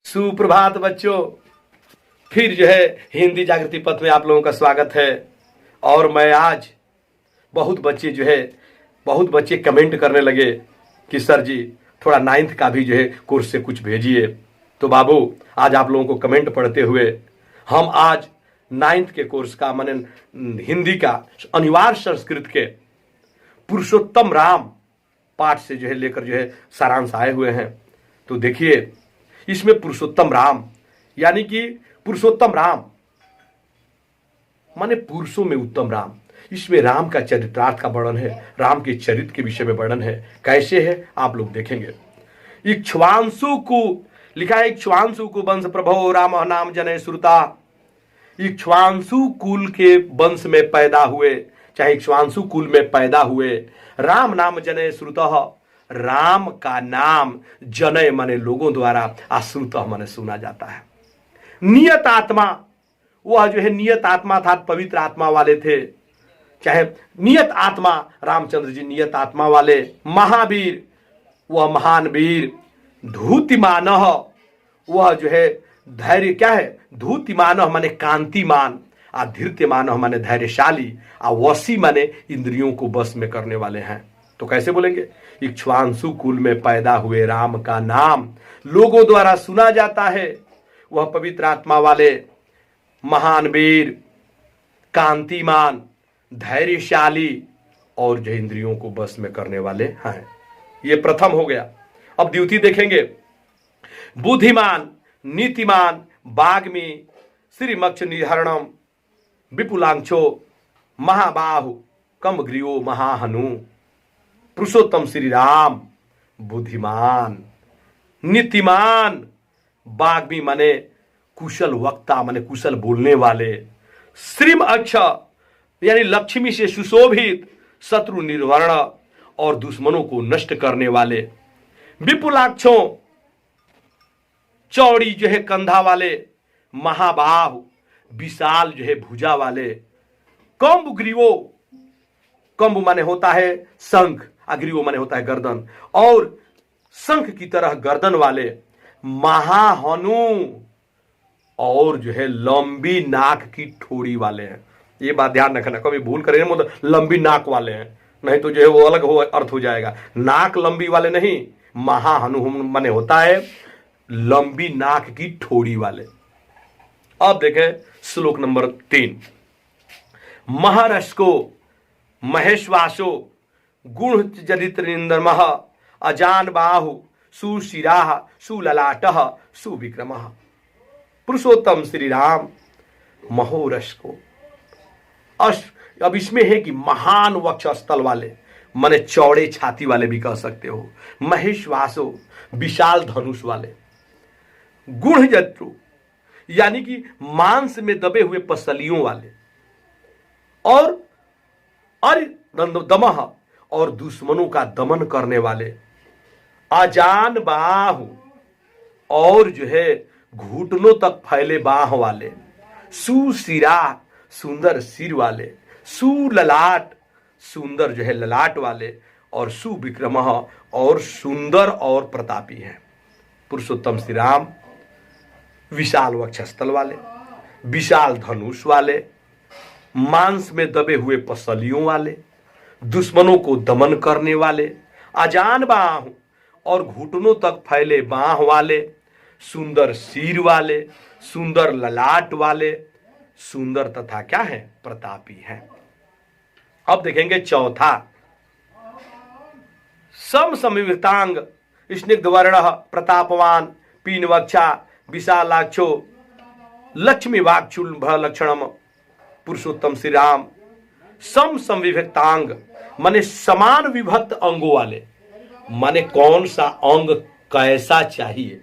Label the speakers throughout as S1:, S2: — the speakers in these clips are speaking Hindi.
S1: सुप्रभात बच्चों। फिर जो है हिंदी जागृति पथ में आप लोगों का स्वागत है। और मैं आज बहुत बच्चे कमेंट करने लगे कि सर जी थोड़ा 9th का भी जो है कोर्स से कुछ भेजिए। तो बाबू आज आप लोगों को कमेंट पढ़ते हुए हम आज 9th के कोर्स का माने हिंदी का अनिवार्य संस्कृत के पुरुषोत्तम राम पाठ से जो है लेकर जो है सारांश आए हुए हैं। तो देखिए इसमें पुरुषोत्तम राम यानी कि पुरुषोत्तम राम माने पुरुषों में उत्तम राम। इसमें राम का चरित्रार्थ का वर्णन है, राम के चरित्र के विषय में वर्णन है। कैसे है आप लोग देखेंगे। इक्ष्वांशु को लिखा है, इक्ष्वांशु को वंश प्रभो राम नाम जने श्रुता। इक्ष्वांशु कुल के वंश में पैदा हुए, चाहे इक्ष्वांशु कुल में पैदा हुए, राम नाम जने श्रुतः, राम का नाम जनय माने लोगों द्वारा, आश्रुत माने सुना जाता है। नियत आत्मा, वह जो है नियत आत्मा था, पवित्र आत्मा वाले थे। चाहे नियत आत्मा, रामचंद्र जी नियत आत्मा वाले। महावीर, वह महान वीर। धूतिमान, वह जो है धैर्य क्या है, धूतिमान माने कांतिमान, धीर्यमान माने धैर्यशाली, वसी माने इंद्रियों को बस में करने वाले हैं। तो कैसे बोलेंगे, इक्ष्वांशु कुल में पैदा हुए राम का नाम लोगों द्वारा सुना जाता है। वह पवित्र आत्मा वाले, महान वीर, कांतिमान, धैर्यशाली और जो इंद्रियों को बस में करने वाले हैं। ये प्रथम हो गया। अब द्वितीय देखेंगे। बुद्धिमान, नीतिमान, वाग्मी, श्रीमक्ष निहरणम, विपुलांक्षो, महाबाहु, कमग्रीवो, महाहनु। पुरुषोत्तम श्री राम बुद्धिमान, नीतिमान, वाग्मी माने कुशल वक्ता माने कुशल बोलने वाले, श्रीम अक्ष यानी लक्ष्मी से सुशोभित, शत्रु निर्वर्ण और दुश्मनों को नष्ट करने वाले, विपुलाक्षों चौड़ी जो है कंधा वाले, महाबाहु विशाल जो है भुजा वाले, कम्ब ग्रीवो, कम्ब माने होता है शंख, अग्रीवो माने होता है गर्दन, और शंख की तरह गर्दन वाले, महाहनु और जो है लंबी नाक की ठोड़ी वाले हैं। ये बात ध्यान रखना, कभी भूल करें मतलब लंबी नाक वाले हैं, नहीं तो जो है वो अलग हो अर्थ हो जाएगा। नाक लंबी वाले नहीं, महाहनु माने होता है लंबी नाक की ठोड़ी वाले। अब देखें श्लोक नंबर 3। महर्षको महेश्वासो गुण चरित्र इंद्रमः, अजान बाहु सुशिराह सुललाटः सुविक्रमः। पुरुषोत्तम श्री राम महोरस को अब इसमें है कि महान वक्ष स्थल वाले माने चौड़े छाती वाले भी कह सकते हो। महेश्वासो विशाल धनुष वाले, गुण जत्रु यानी कि मांस में दबे हुए पसलियों वाले, और दमह और दुश्मनों का दमन करने वाले, अजान बाहु और जो है घुटनों तक फैले बाह वाले, सुशिरा सुंदर सिर वाले, सुललाट सुंदर जो है ललाट वाले, और सुविक्रमः और सुंदर और प्रतापी हैं। पुरुषोत्तम श्री राम विशाल वक्षस्थल वाले, विशाल धनुष वाले, मांस में दबे हुए पसलियों वाले, दुश्मनों को दमन करने वाले, अजान बाह और घुटनों तक फैले बाह वाले, सुंदर सिर वाले, सुंदर ललाट वाले, सुंदर तथा क्या है प्रतापी हैं। अब देखेंगे चौथा। सम समिवृतांग स्निग्ध वर्ण प्रतापवान पीनवक्षा विशालाक्षो लक्ष्मी वाक्चुल्भ लक्षणम। पुरुषोत्तम श्री राम सम संविभक्तांग माने समान विभक्त अंगों वाले, माने कौन सा अंग कैसा चाहिए,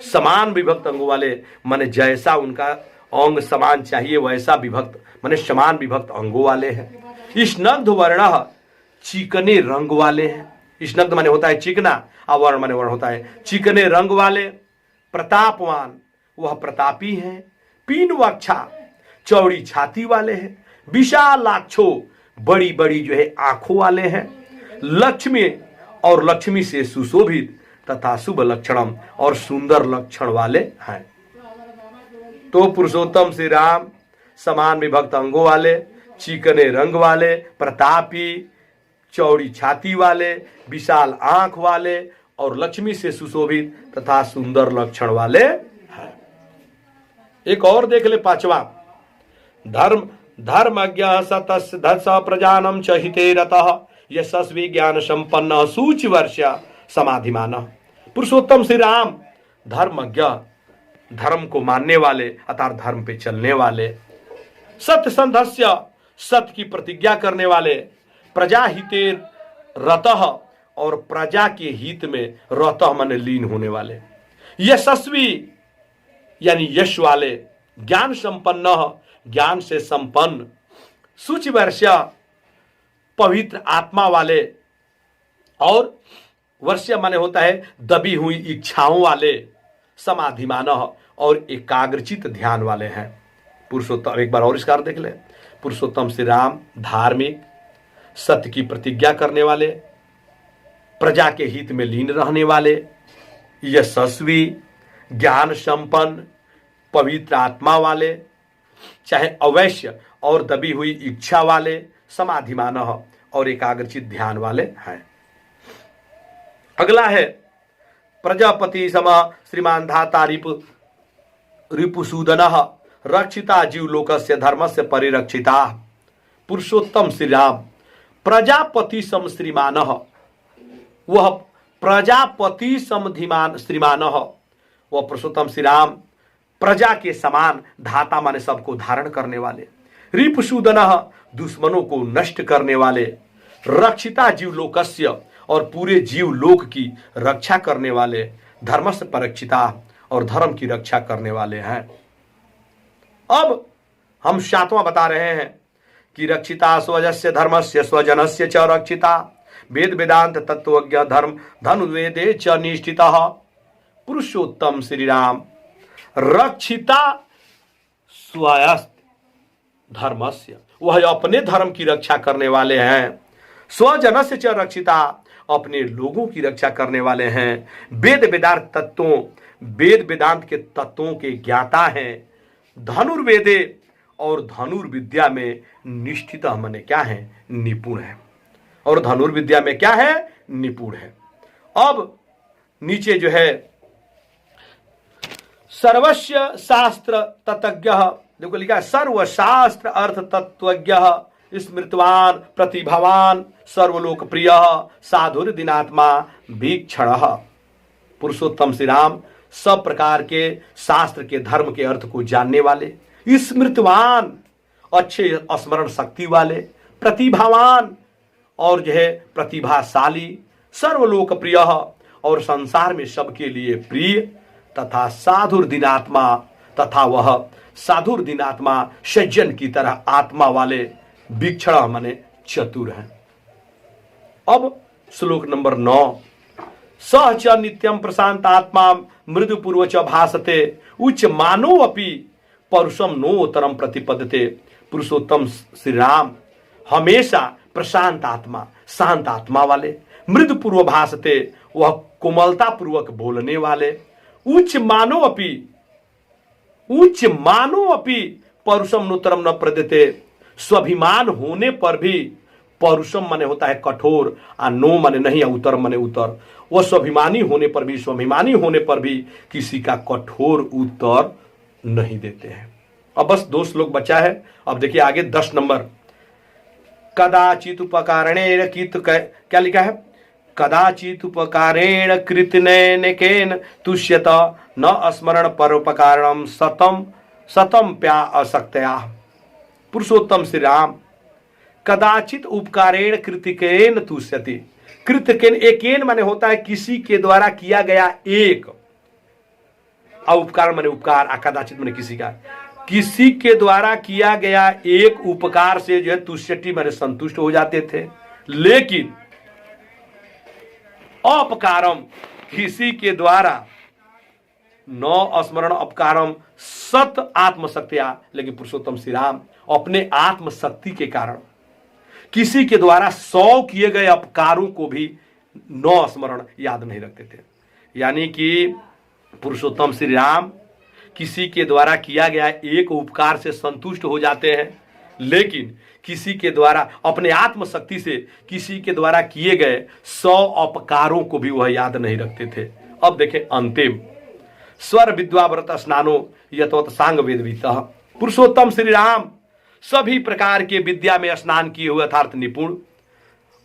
S1: समान विभक्त अंगों वाले माने जैसा उनका अंग समान चाहिए वैसा विभक्त माने समान विभक्त अंगों वाले हैं। स्नग्ध वर्ण चिकने रंग वाले हैं। स्नग्ध माने होता है चिकना, और वर्ण माने वर्ण होता है चिकने रंग वाले। प्रतापवान वह प्रतापी हैं। पीन वक्षा चौड़ी छाती वाले हैं। विशालाक्षो बड़ी बड़ी जो है आंखों वाले हैं। लक्ष्मी और लक्ष्मी से सुशोभित तथा शुभ लक्षणम, और सुंदर लक्षण वाले हैं। तो पुरुषोत्तम श्री राम समान विभक्त अंगों वाले, चिकने रंग वाले, प्रतापी, चौड़ी छाती वाले, विशाल आंख वाले और लक्ष्मी से सुशोभित तथा सुंदर लक्षण वाले हैं। एक और देख ले, पांचवा, धर्मज्ञ सतस्य धत्स प्रजानम च हिते रतः यशस्वी ज्ञान संपन्न सूचि वर्ष समाधिमान। पुरुषोत्तम श्री राम धर्मज्ञ, धर्म को मानने वाले अर्थात धर्म पे चलने वाले, सत्य संधस्य, सत्य की प्रतिज्ञा करने वाले, प्रजा हिते रतः, और प्रजा के हित में रतः माने लीन होने वाले, यशस्वी यानी यश वाले, ज्ञान संपन्न, ज्ञान से संपन्न, सूचि वर्ष, पवित्र आत्मा वाले, और वर्ष माने होता है दबी हुई इच्छाओं वाले, समाधिमान, और एकाग्रचित ध्यान वाले हैं। पुरुषोत्तम, एक बार और इसका अर्थ देख ले, पुरुषोत्तम श्री राम धार्मिक, सत्य की प्रतिज्ञा करने वाले, प्रजा के हित में लीन रहने वाले, यशस्वी, ज्ञान संपन्न, पवित्र आत्मा वाले, चाहे अवश्य और दबी हुई इच्छा वाले, समाधिमान और एकाग्रचित ध्यान वाले हैं। अगला है प्रजापति सम श्रीमान धाता रिपुसूदन रक्षिता जीवलोकस्य धर्मस्य परिरक्षिता। पुरुषोत्तम श्री राम प्रजापति सम श्रीमान, वह प्रजापति समधिमान श्रीमान, वह पुरुषोत्तम श्री राम प्रजा के समान, धाता माने सबको धारण करने वाले, रिपुसूदन दुश्मनों को नष्ट करने वाले, रक्षिता जीवलोकस्य और पूरे जीवलोक की रक्षा करने वाले, धर्मस्य परिरक्षिता और धर्म की रक्षा करने वाले हैं। अब हम सातवां बता रहे हैं कि रक्षिता स्वजस्य धर्मस्य स्वजनस्य च रक्षिता, वेद वेदांत तत्वज्ञ धर्म धनुर्वेदे च निष्ठितः। पुरुषोत्तम श्री राम रक्षिता स्वयस्त धर्मस्य, वह अपने धर्म की रक्षा करने वाले हैं, स्वजनस्य च रक्षिता, अपने लोगों की रक्षा करने वाले हैं, वेद वेदांत तत्वों, वेद वेदांत के तत्वों के ज्ञाता हैं, धनुर्वेदे और धनुर्विद्या में निष्ठित माने क्या है, निपुण है, और धनुर्विद्या में क्या है, निपुण है। अब नीचे जो है सर्वस्य शास्त्र तत्वज्ञ, देखो लिखा है सर्वशास्त्र अर्थ तत्वज्ञ, स्मृतवान प्रतिभावान सर्वलोकप्रिय साधुर दिनात्मा भीक्षण। पुरुषोत्तम श्री राम सब प्रकार के शास्त्र के धर्म के अर्थ को जानने वाले, स्मृतवान अच्छे स्मरण शक्ति वाले, प्रतिभावान और जो है प्रतिभाशाली, सर्वलोकप्रिय और संसार में सबके लिए प्रिय, तथा साधुर दिनात्मा, तथा वह साधुर दिनात्मा सज्जन की तरह आत्मा वाले, वीक्षण माने चतुर हैं। अब श्लोक नंबर 9, सह च नित्यम प्रशांत आत्मा मृदु पूर्व च भासते उच्च मानो अपि परुषम नोतरम प्रतिपदते। पुरुषोत्तम श्री राम हमेशा प्रशांत आत्मा, शांत आत्मा वाले, मृदु पूर्व भासते, वह कोमलता पूर्वक बोलने वाले, उच्च मानो अपि परुषम नोतरम न प्रदते, स्वाभिमान होने पर भी, परुषम माने होता है कठोर, और नो माने नहीं, उत्तर माने उत्तर, वह स्वाभिमानी होने पर भी किसी का कठोर उत्तर नहीं देते हैं। अब बस 2 श्लोक बचा है। अब देखिए आगे 10 नंबर, कदाचित उपकारणेन कित, क्या लिखा है, कदाचित उपकारेण कृतनेकेन तुष्यत न स्मरण परोपकारणम सतम प्या असक्तया। पुरुषोत्तम श्री राम कदाचित उपकारेण कृतिकेन तुष्यति, कृतकेन, एकेन माने होता है किसी के द्वारा किया गया एक, और उपकार माने उपकार, कदाचित माने किसी का, किसी के द्वारा किया गया एक उपकार से जो है तुष्यति माने संतुष्ट हो जाते थे, लेकिन अपकारम, किसी के द्वारा न स्मरण अपकारम सत आत्मशक्तिया, लेकिन पुरुषोत्तम श्री राम अपने आत्मशक्ति के कारण किसी के द्वारा 100 किए गए अपकारों को भी न स्मरण, याद नहीं रखते थे। यानी कि पुरुषोत्तम श्री राम किसी के द्वारा किया गया एक उपकार से संतुष्ट हो जाते हैं, लेकिन किसी के द्वारा अपने आत्मशक्ति से किसी के द्वारा किए गए 100 अपकारों को भी वह याद नहीं रखते थे। अब देखें अंतिम, स्वर विद्वाव्रत स्नानो यथोत सांग वेदवितः। पुरुषोत्तम श्री राम सभी प्रकार के विद्या में स्नान किए हुए यथार्थ निपुण,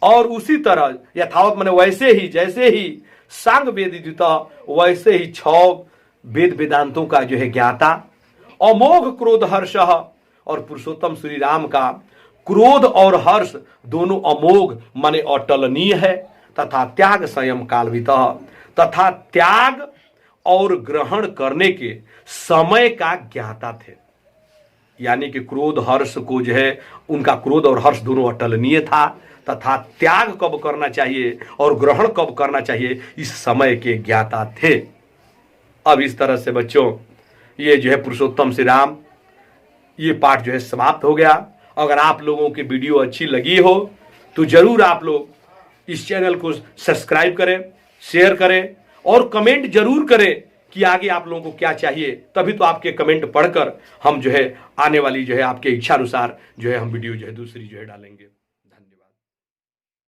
S1: और उसी तरह यथावत माने वैसे ही, जैसे ही सांग वेदित वैसे ही 6 वेद वेदांतों का जो है ज्ञाता। अमोघ क्रोध हर्ष, और पुरुषोत्तम श्री राम का क्रोध और हर्ष दोनों अमोघ माने अटलनीय है। तथा त्याग संयम कालवित, तथा त्याग और ग्रहण करने के समय का ज्ञाता थे। यानी कि क्रोध हर्ष को जो है, उनका क्रोध और हर्ष दोनों अटलनीय था, तथा त्याग कब करना चाहिए और ग्रहण कब करना चाहिए इस समय के ज्ञाता थे। अब इस तरह से बच्चों ये जो है पुरुषोत्तम श्री राम, ये पाठ जो है समाप्त हो गया। अगर आप लोगों की वीडियो अच्छी लगी हो तो जरूर आप लोग इस चैनल को सब्सक्राइब करें, शेयर करें और कमेंट जरूर करें कि आगे आप लोगों को क्या चाहिए। तभी तो आपके कमेंट पढ़कर हम जो है आने वाली जो है आपके इच्छा अनुसार जो है हम वीडियो जो है दूसरी जो है डालेंगे।